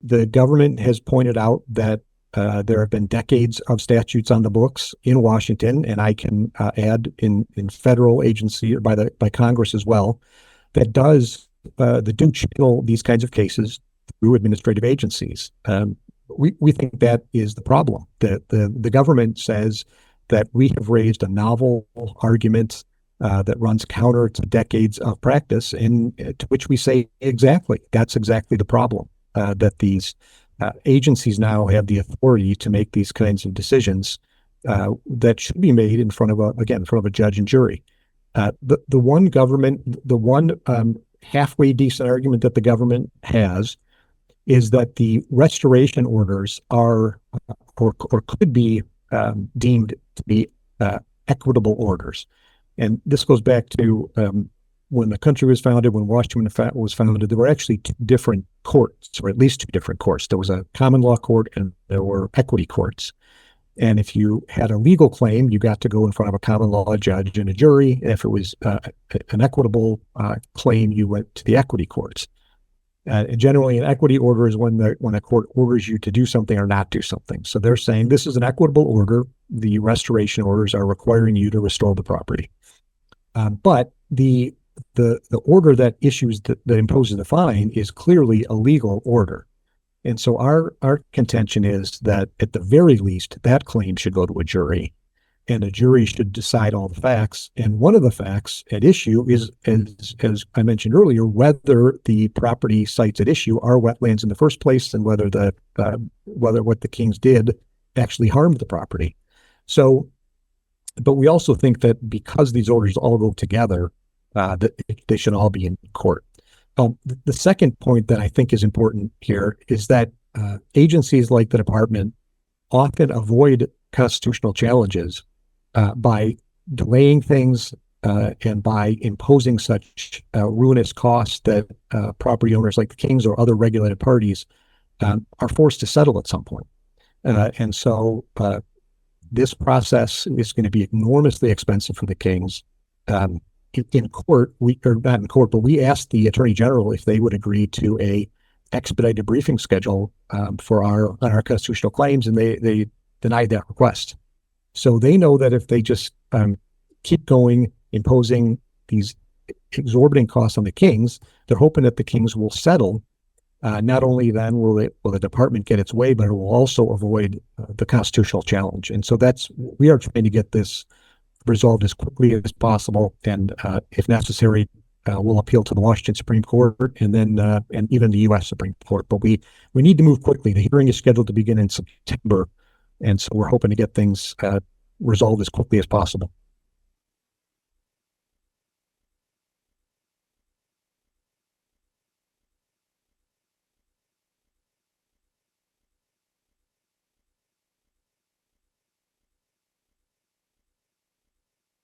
The government has pointed out that there have been decades of statutes on the books in Washington, and I can add in federal agency or by Congress as well, that do channel these kinds of cases through administrative agencies. We think that is the problem. The government says that we have raised a novel argument that runs counter to decades of practice, and to which we say that's exactly the problem. That these agencies now have the authority to make these kinds of decisions that should be made in front of a judge and jury. The one halfway decent argument that the government has is that the restoration orders are or could be deemed to be equitable orders. And this goes back to when the country was founded, when Washington was founded, there were actually two different courts, or at least two different courts. There was a common law court and there were equity courts. And if you had a legal claim, you got to go in front of a common law judge and a jury. And if it was an equitable claim, you went to the equity courts. Generally, an equity order is when a court orders you to do something or not do something. So they're saying this is an equitable order. The restoration orders are requiring you to restore the property. But the order that imposes the fine is clearly a legal order. And so our contention is that at the very least, that claim should go to a jury, and a jury should decide all the facts. And one of the facts at issue is, as I mentioned earlier, whether the property sites at issue are wetlands in the first place, and whether what the Kings did actually harmed the property. So, but we also think that because these orders all go together, that they should all be in court. The second point that I think is important here is that agencies like the department often avoid constitutional challenges by delaying things and by imposing such ruinous costs that property owners like the Kings or other regulated parties are forced to settle at some point. And so this process is going to be enormously expensive for the Kings. In court, not in court, but we asked the Attorney General if they would agree to a expedited briefing schedule for on our constitutional claims, and they denied that request. So they know that if they just keep going, imposing these exorbitant costs on the Kings, they're hoping that the Kings will settle. Not only then will the department get its way, but it will also avoid the constitutional challenge. And so we are trying to get this resolved as quickly as possible, and if necessary, we'll appeal to the Washington Supreme Court and then and even the U.S. Supreme Court. But we need to move quickly. The hearing is scheduled to begin in September, and so we're hoping to get things resolved as quickly as possible.